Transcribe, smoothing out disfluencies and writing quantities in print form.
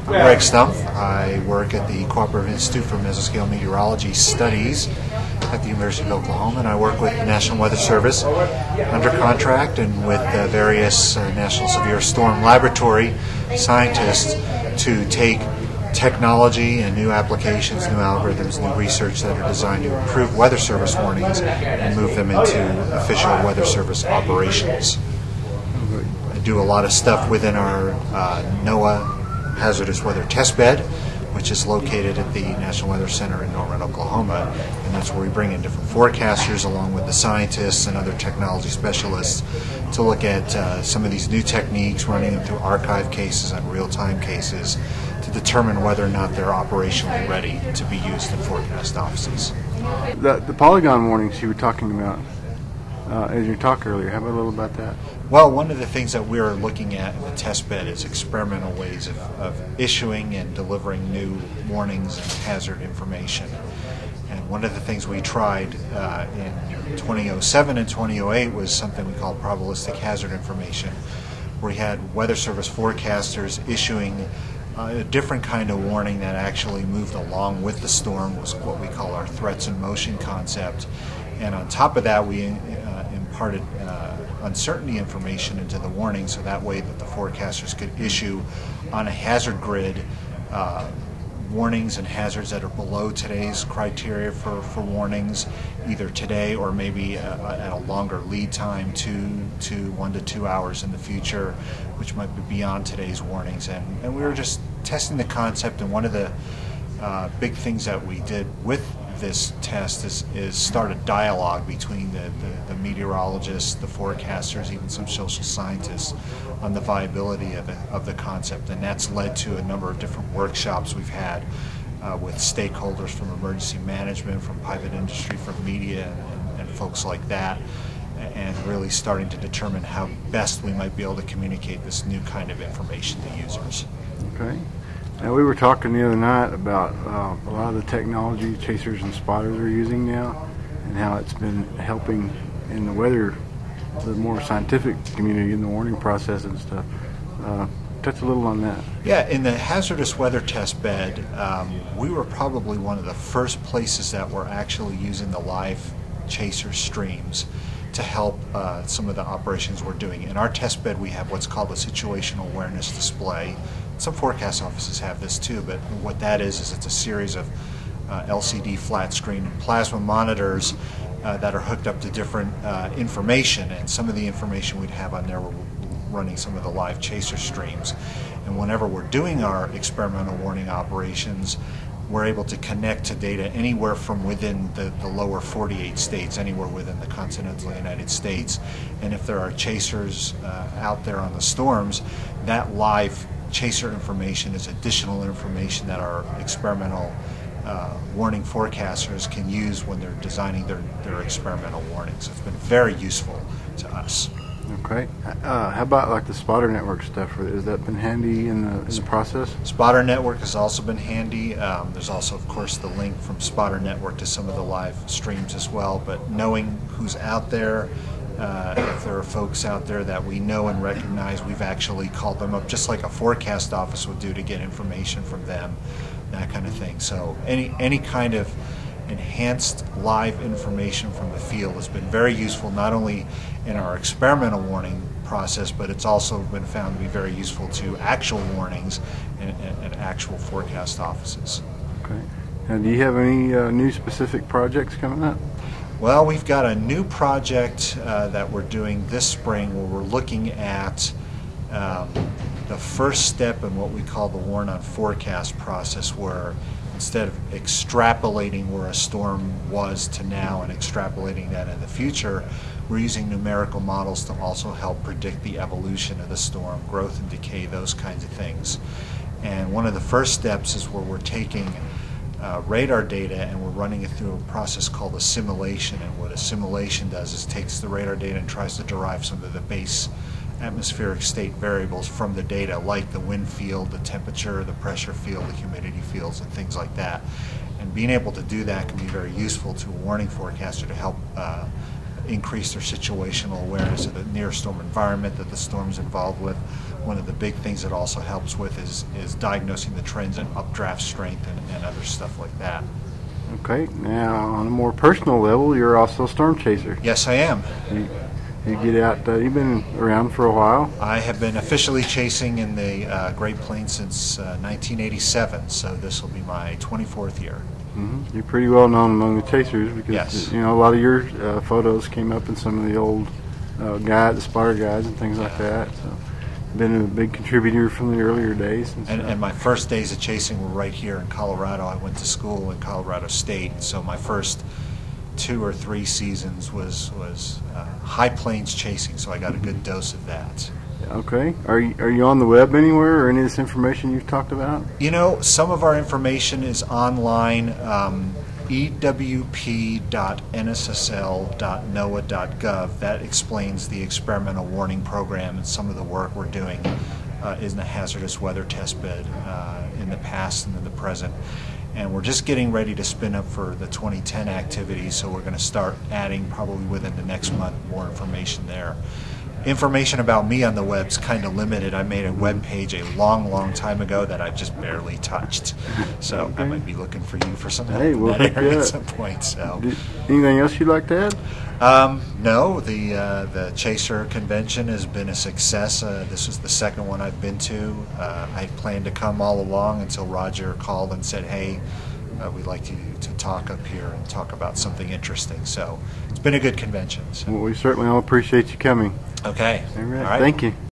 I'm Greg Stumpf. I work at the Cooperative Institute for Mesoscale Meteorology Studies at the University of Oklahoma, and I work with the National Weather Service under contract and with various National Severe Storm Laboratory scientists to take technology and new applications, new algorithms, new research that are designed to improve Weather Service warnings and move them into official Weather Service operations. I do a lot of stuff within our NOAA hazardous weather test bed, which is located at the National Weather Center in Norman, Oklahoma, and that's where we bring in different forecasters along with the scientists and other technology specialists to look at some of these new techniques, running them through archive cases and real-time cases to determine whether or not they're operationally ready to be used in forecast offices. The polygon warnings you were talking about as you talked earlier, how about a little about that? Well, one of the things that we're looking at in the test bed is experimental ways of issuing and delivering new warnings and hazard information. And one of the things we tried in 2007 and 2008 was something we call probabilistic hazard information, where we had Weather Service forecasters issuing a different kind of warning that actually moved along with the storm, was what we call our threats in motion concept. And on top of that, we imparted uncertainty information into the warning, so that way that the forecasters could issue on a hazard grid warnings and hazards that are below today's criteria for warnings, either today or maybe at a longer lead time, 1 to 2 hours in the future, which might be beyond today's warnings. And we were just testing the concept, and one of the big things that we did with this test is start a dialogue between the meteorologists, the forecasters, even some social scientists on the viability of the concept, and that's led to a number of different workshops we've had with stakeholders from emergency management, from private industry, from media, and folks like that, and really starting to determine how best we might be able to communicate this new kind of information to users. Okay. Now, we were talking the other night about a lot of the technology chasers and spotters are using now, and how it's been helping in the weather, the more scientific community in the warning process and stuff. Touch a little on that. Yeah, in the hazardous weather test bed, we were probably one of the first places that were actually using the live chaser streams to help some of the operations we're doing. In our test bed, we have what's called a situational awareness display. Some forecast offices have this too, but what that is it's a series of LCD flat screen plasma monitors that are hooked up to different information, and some of the information we'd have on there were running some of the live chaser streams. And whenever we're doing our experimental warning operations, we're able to connect to data anywhere from within the lower 48 states, anywhere within the continental United States. And if there are chasers out there on the storms, that live chaser information is additional information that our experimental warning forecasters can use when they're designing their experimental warnings. It's been very useful to us. Okay. How about like the spotter network stuff? Has that been handy in the process? Spotter network has also been handy. There's also, of course, the link from spotter network to some of the live streams as well. But knowing who's out there, if there are folks out there that we know and recognize, we've actually called them up just like a forecast office would do to get information from them, that kind of thing. So any kind of enhanced live information from the field has been very useful, not only in our experimental warning process, but it's also been found to be very useful to actual warnings and actual forecast offices. Okay. And do you have any new specific projects coming up? Well, we've got a new project that we're doing this spring where we're looking at the first step in what we call the warn on forecast process, where instead of extrapolating where a storm was to now and extrapolating that in the future, we're using numerical models to also help predict the evolution of the storm, growth and decay, those kinds of things. And one of the first steps is where we're taking radar data and we're running it through a process called assimilation. And what assimilation does is takes the radar data and tries to derive some of the base atmospheric state variables from the data, like the wind field, the temperature, the pressure field, the humidity fields, and things like that. And being able to do that can be very useful to a warning forecaster to help increase their situational awareness of the near storm environment that the storm's involved with, one of the big things it also helps with is diagnosing the trends in updraft strength and other stuff like that. Okay. Now, on a more personal level, you're also a storm chaser. Yes, I am. You get out. You've been around for a while. I have been officially chasing in the Great Plains since 1987, so this will be my 24th year. You're pretty well known among the chasers because Yes. you know a lot of your photos came up in some of the old the spotter guides and things like that. So, been a big contributor from the earlier days. And my first days of chasing were right here in Colorado. I went to school in Colorado State, so my first 2 or 3 seasons was high plains chasing, so I got a good dose of that. Okay. Are you on the web anywhere, or any of this information you've talked about? You know, some of our information is online, ewp.nssl.noaa.gov. That explains the experimental warning program and some of the work we're doing in the hazardous weather test bed in the past and in the present. And we're just getting ready to spin up for the 2010 activity, so we're going to start adding probably within the next month more information there. Information about me on the web's kind of limited. I made a web page a long time ago that I've just barely touched. So okay. I might be looking for you for some help in that area at some point. So. Anything else you'd like to add? No, the Chaser convention has been a success. This was the second one I've been to. I planned to come all along until Roger called and said, hey, we'd like you to talk up here and talk about something interesting. So it's been a good convention. So. Well, we certainly all appreciate you coming. Okay. All right. Thank you.